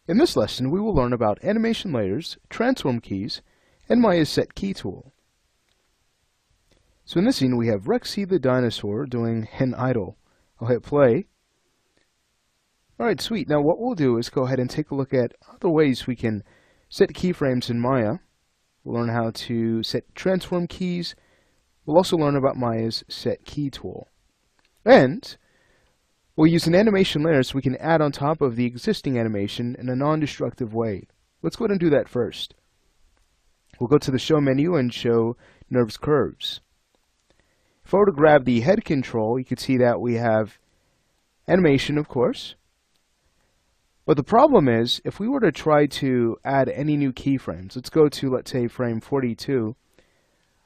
In this lesson, we will learn about animation layers, transform keys, and Maya's set key tool. So in this scene, we have Rexy the dinosaur doing an idle. I'll hit play. Alright, sweet. Now what we'll do is go ahead and take a look at other ways we can set keyframes in Maya. We'll learn how to set transform keys. We'll also learn about Maya's set key tool. And we'll use an animation layer so we can add on top of the existing animation in a non-destructive way. Let's go ahead and do that first. We'll go to the Show menu and show Nerves Curves. If I were to grab the head control, you can see that we have animation, of course. But the problem is, if we were to try to add any new keyframes, let's go to, let's say, frame 42.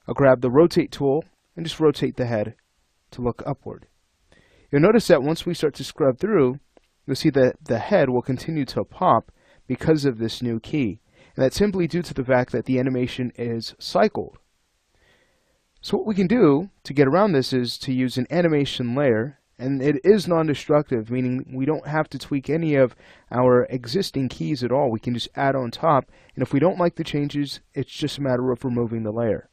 I'll grab the Rotate tool and just rotate the head to look upward. You'll notice that once we start to scrub through, you'll see that the head will continue to pop because of this new key. And that's simply due to the fact that the animation is cycled. So what we can do to get around this is to use an animation layer, and it is non-destructive, meaning we don't have to tweak any of our existing keys at all. We can just add on top, and if we don't like the changes, it's just a matter of removing the layer.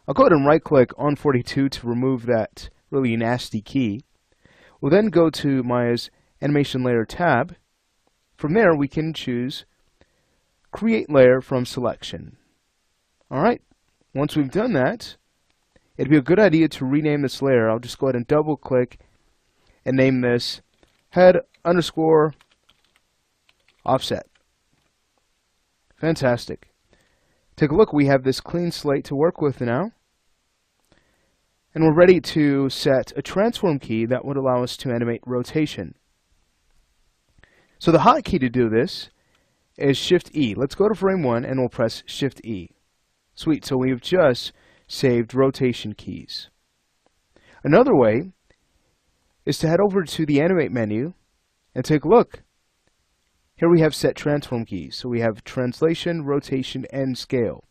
I'll go ahead and right-click on 42 to remove that really nasty key. We'll then go to Maya's Animation Layer tab. From there, we can choose Create Layer from Selection. Alright, once we've done that, it'd be a good idea to rename this layer. I'll just go ahead and double-click and name this Head_Offset. Fantastic. Take a look, we have this clean slate to work with now. And we're ready to set a transform key that would allow us to animate rotation. So the hotkey to do this is Shift-E. Let's go to frame 1 and we'll press Shift-E. Sweet, so we've just saved rotation keys. Another way is to head over to the Animate menu and take a look. Here we have set transform keys. So we have translation, rotation, and scale.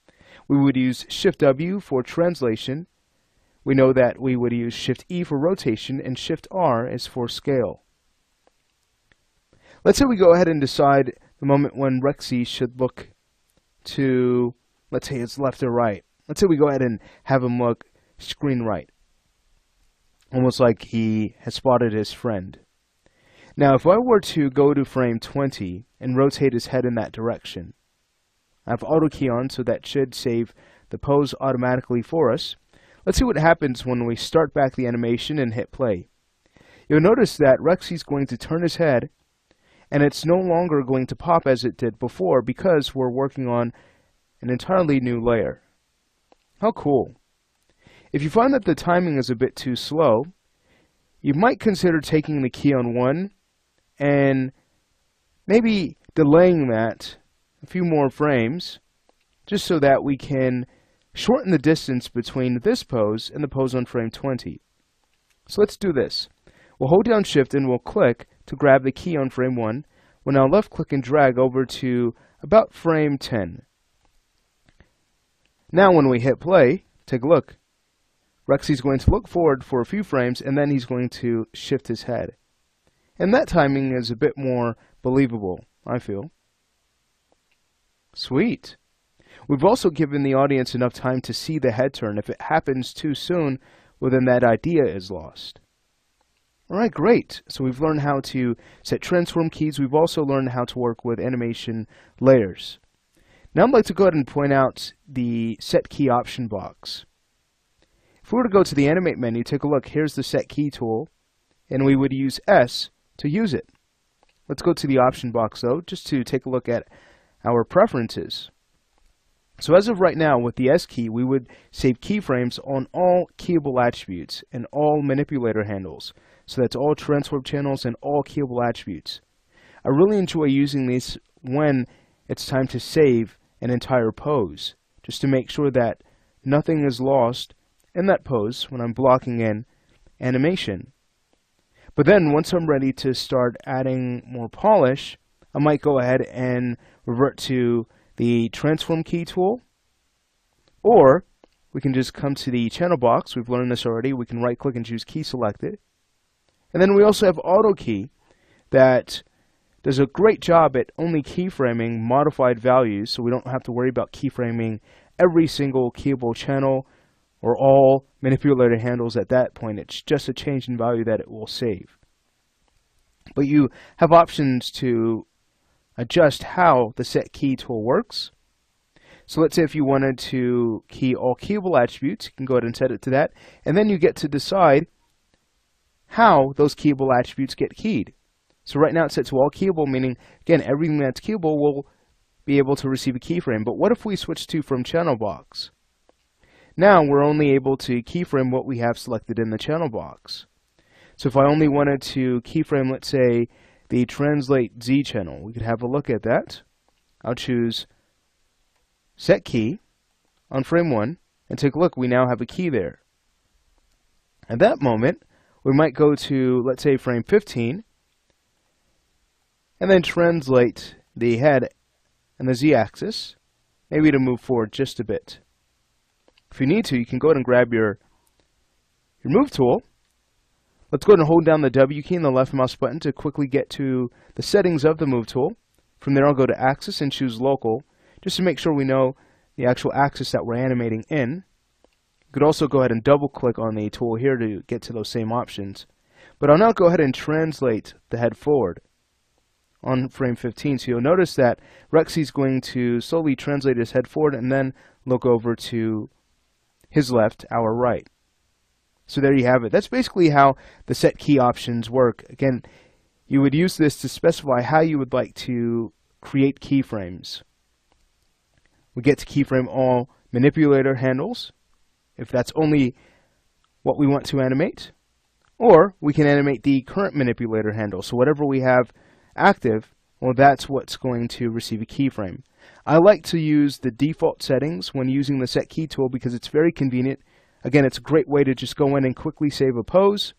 We would use Shift-W for translation. We know that we would use Shift-E for rotation and Shift-R is for scale. Let's say we go ahead and decide the moment when Rexy should look to, let's say it's left or right. Let's say we go ahead and have him look screen right. Almost like he has spotted his friend. Now if I were to go to frame 20 and rotate his head in that direction, I have auto key on, so that should save the pose automatically for us. Let's see what happens when we start back the animation and hit play. You'll notice that Rexy's going to turn his head, and it's no longer going to pop as it did before because we're working on an entirely new layer. How cool. If you find that the timing is a bit too slow, you might consider taking the key on 1 and maybe delaying that a few more frames just so that we can shorten the distance between this pose and the pose on frame 20. So let's do this. We'll hold down Shift and we'll click to grab the key on frame 1. We'll now left click and drag over to about frame 10. Now when we hit play, take a look. Rexy's going to look forward for a few frames and then he's going to shift his head. And that timing is a bit more believable, I feel. Sweet. We've also given the audience enough time to see the head turn. If it happens too soon, well then that idea is lost. Alright, great. So we've learned how to set transform keys. We've also learned how to work with animation layers. Now I'd like to go ahead and point out the set key option box. If we were to go to the Animate menu, take a look. Here's the set key tool, and we would use S to use it. Let's go to the option box though, just to take a look at our preferences. So as of right now, with the S key, we would save keyframes on all keyable attributes and all manipulator handles. So that's all transform channels and all keyable attributes. I really enjoy using these when it's time to save an entire pose, just to make sure that nothing is lost in that pose when I'm blocking in animation. But then once I'm ready to start adding more polish, I might go ahead and revert to the transform key tool, or we can just come to the channel box. We've learned this already. We can right click and choose key selected. And then we also have auto key that does a great job at only keyframing modified values, so we don't have to worry about keyframing every single keyable channel or all manipulator handles at that point. It's just a change in value that it will save. But you have options to adjust how the set key tool works. So let's say if you wanted to key all keyable attributes, you can go ahead and set it to that, and then you get to decide how those keyable attributes get keyed. So right now it's set to all keyable, meaning, again, everything that's keyable will be able to receive a keyframe. But what if we switch to from channel box? Now we're only able to keyframe what we have selected in the channel box. So if I only wanted to keyframe, let's say, the translate Z channel, we could have a look at that. I'll choose set key on frame 1, and take a look, we now have a key there. At that moment, we might go to, let's say, frame 15, and then translate the head and the Z-axis, maybe to move forward just a bit. If you need to, you can go ahead and grab your move tool. Let's go ahead and hold down the W key and the left mouse button to quickly get to the settings of the move tool. From there, I'll go to axis and choose local, just to make sure we know the actual axis that we're animating in. You could also go ahead and double click on the tool here to get to those same options. But I'll now go ahead and translate the head forward on frame 15. So you'll notice that Rexy's going to slowly translate his head forward and then look over to his left, our right. So there you have it. That's basically how the set key options work. Again, you would use this to specify how you would like to create keyframes. We get to keyframe all manipulator handles, if that's only what we want to animate, or we can animate the current manipulator handle. So whatever we have active, well, that's what's going to receive a keyframe. I like to use the default settings when using the set key tool because it's very convenient. Again, it's a great way to just go in and quickly save a pose.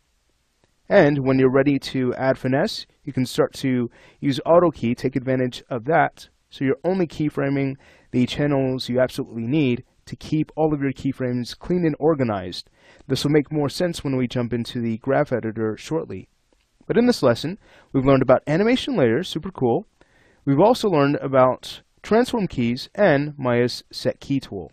And when you're ready to add finesse, you can start to use auto key, take advantage of that. So you're only keyframing the channels you absolutely need to keep all of your keyframes clean and organized. This will make more sense when we jump into the graph editor shortly. But in this lesson, we've learned about animation layers, super cool. We've also learned about transform keys and Maya's set key tool.